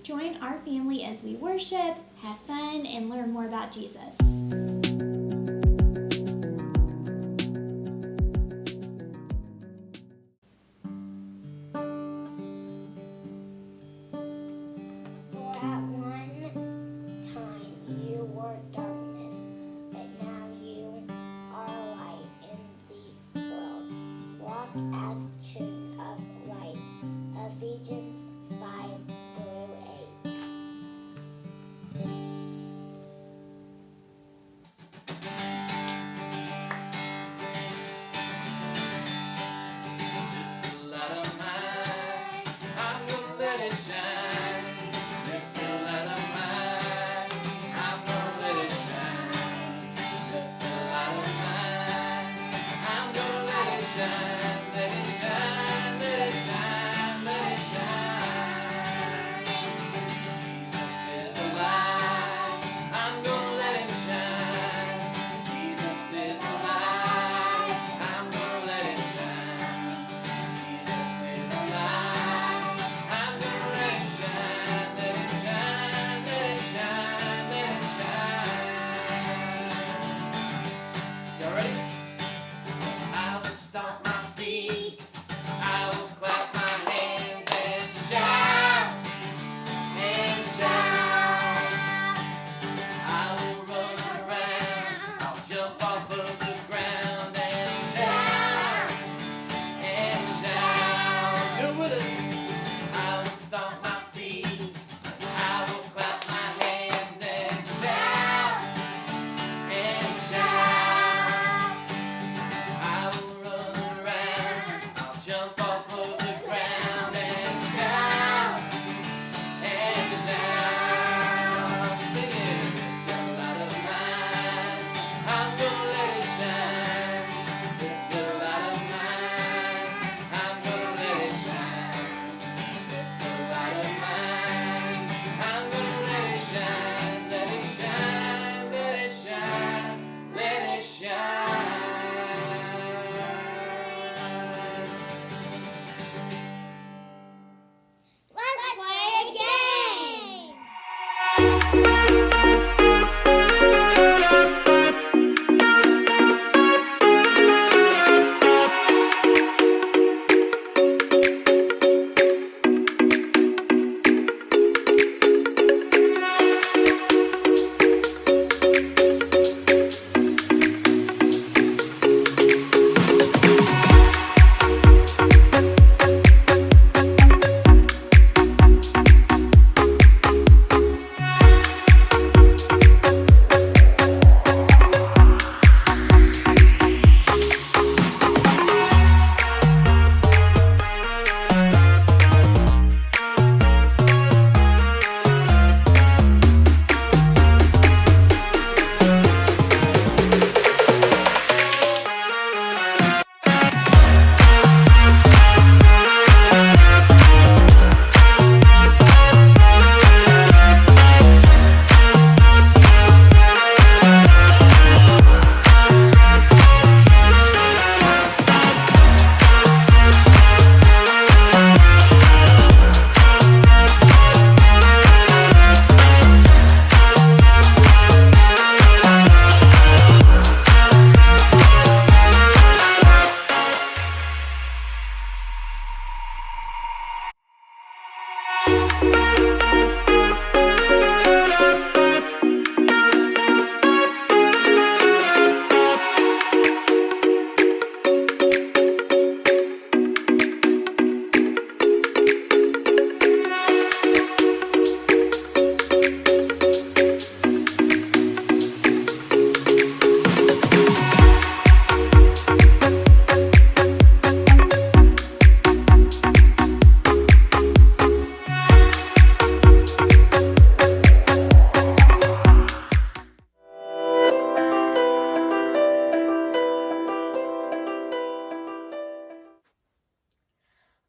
Join our family as we worship, have fun, and learn more about Jesus. As children of light. Ephesians 5:8.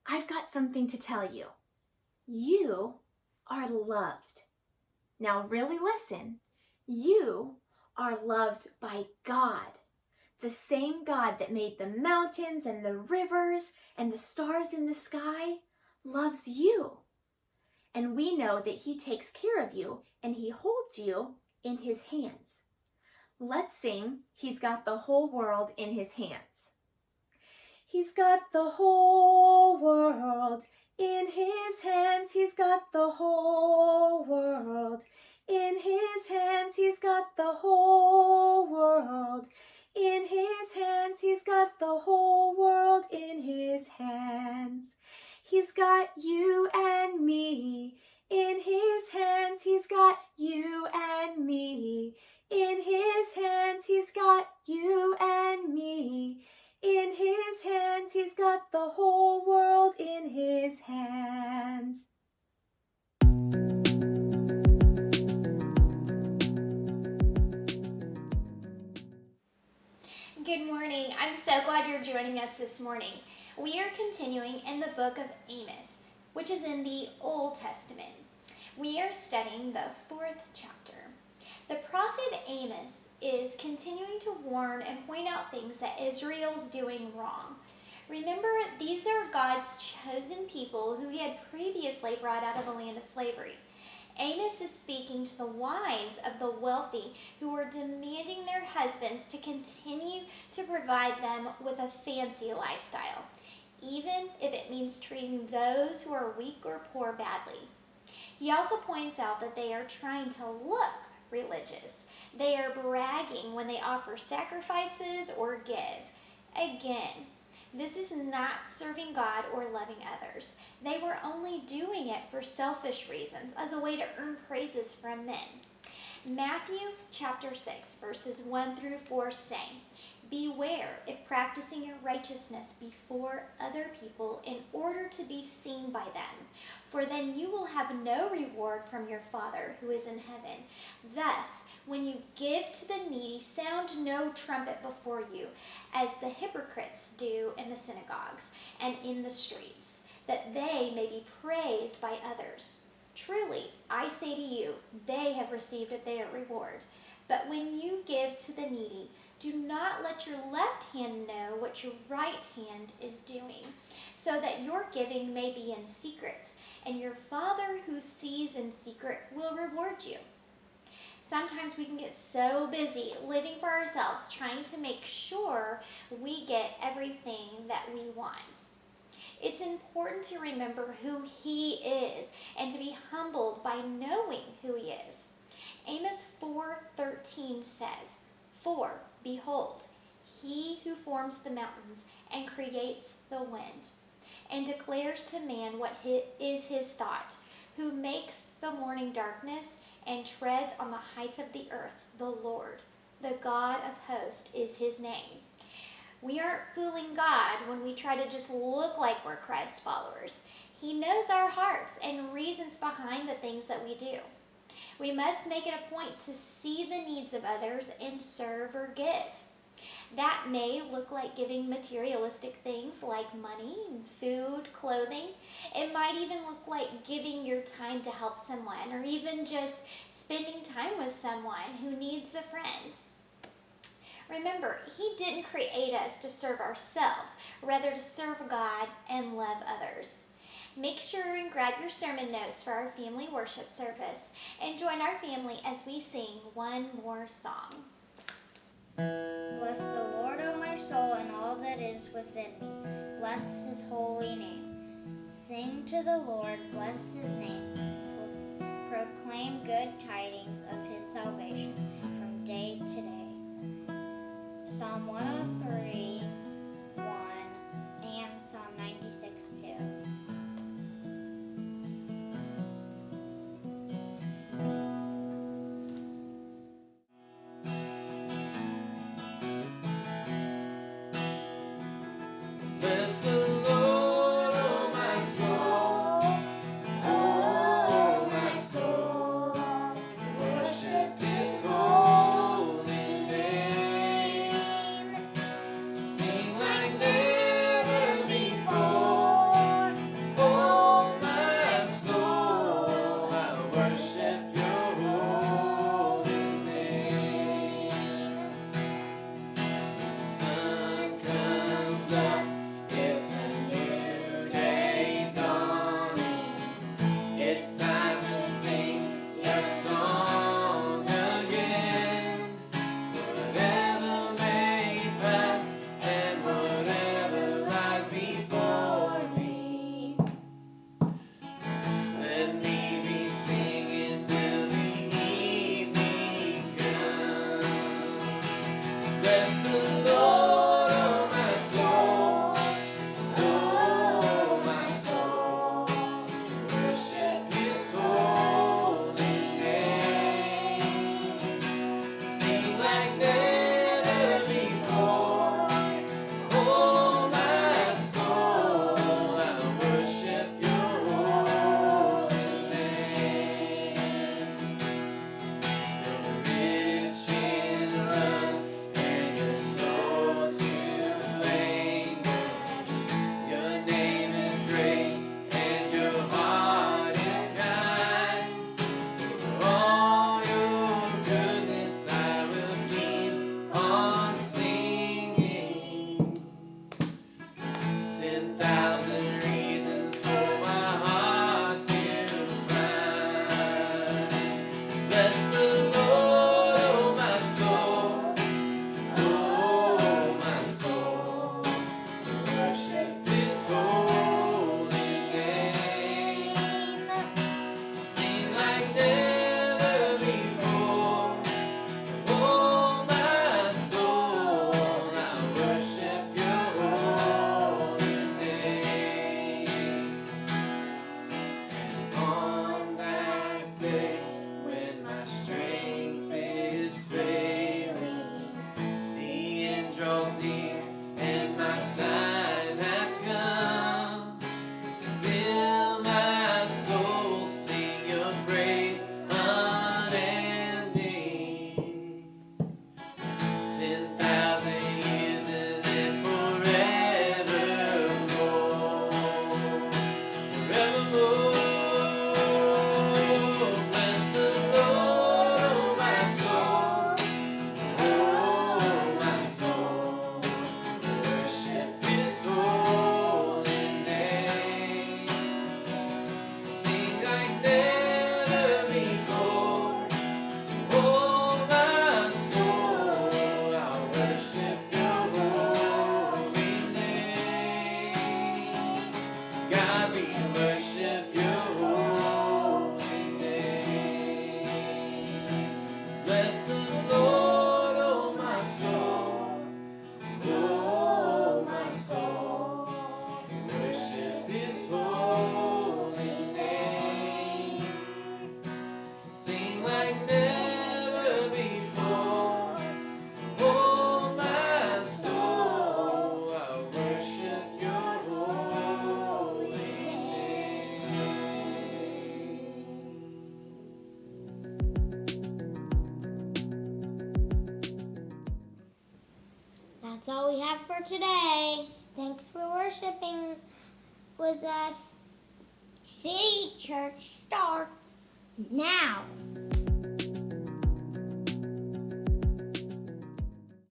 I've got something to tell you. You are loved. Now really listen. You are loved by God. The same God that made the mountains and the rivers and the stars in the sky loves you. and we know that he takes care of you and he holds you in his hands. Let's sing, He's got the whole world in his hands. He's got the whole world in his hands. He's got the whole world in his hands. He's got the whole world in his hands. He's got the whole world in his hands. He's got you and me in his hands. He's got you and me in his hands. He's got you and me in his hands. He's got the whole world in his hands. Good morning. I'm so glad you're joining us this morning. We are continuing in the book of Amos, which is in the Old Testament. We are studying the 4th chapter. The prophet Amos is continuing to warn and point out things that Israel's doing wrong. Remember, these are God's chosen people who he had previously brought out of the land of slavery. Amos is speaking to the wives of the wealthy who are demanding their husbands to continue to provide them with a fancy lifestyle, even if it means treating those who are weak or poor badly. He also points out that they are trying to look religious. They are bragging when they offer sacrifices or give. Again, this is not serving God or loving others. They were only doing it for selfish reasons, as a way to earn praises from men. Matthew chapter 6, verses 1 through 4 say, "Beware if practicing your righteousness before other people in order to be seen by them, for then you will have no reward from your Father who is in heaven. Thus, when you give to the needy, sound no trumpet before you, as the hypocrites do in the synagogues and in the streets, that they may be praised by others. Truly, I say to you, they have received their reward. But when you give to the needy, do not let your left hand know what your right hand is doing, so that your giving may be in secret, and your Father who sees in secret will reward you." Sometimes we can get so busy living for ourselves, trying to make sure we get everything that we want. It's important to remember who he is and to be humbled by knowing who he is. Amos 4:13 says, "For, behold, he who forms the mountains and creates the wind, and declares to man what is his thought, who makes the morning darkness and treads on the heights of the earth, the Lord, the God of hosts is his name." We aren't fooling God when we try to just look like we're Christ followers. He knows our hearts and reasons behind the things that we do. We must make it a point to see the needs of others and serve or give. That may look like giving materialistic things like money, food, clothing. It might even look like giving your time to help someone, or even just spending time with someone who needs a friend. Remember, he didn't create us to serve ourselves, rather to serve God and love others. Make sure and grab your sermon notes for our family worship service and join our family as we sing one more song. Bless the Lord, O my soul, and all that is within me. Bless his holy name. Sing to the Lord, bless his name. Proclaim good tidings of his salvation from day to day. Psalm 103, 1, and Psalm 96, 2. Bless the Lord, oh my soul, oh my soul, worship his holy name. Sing like never before, have for today. Thanks for worshiping with us. City Church starts now.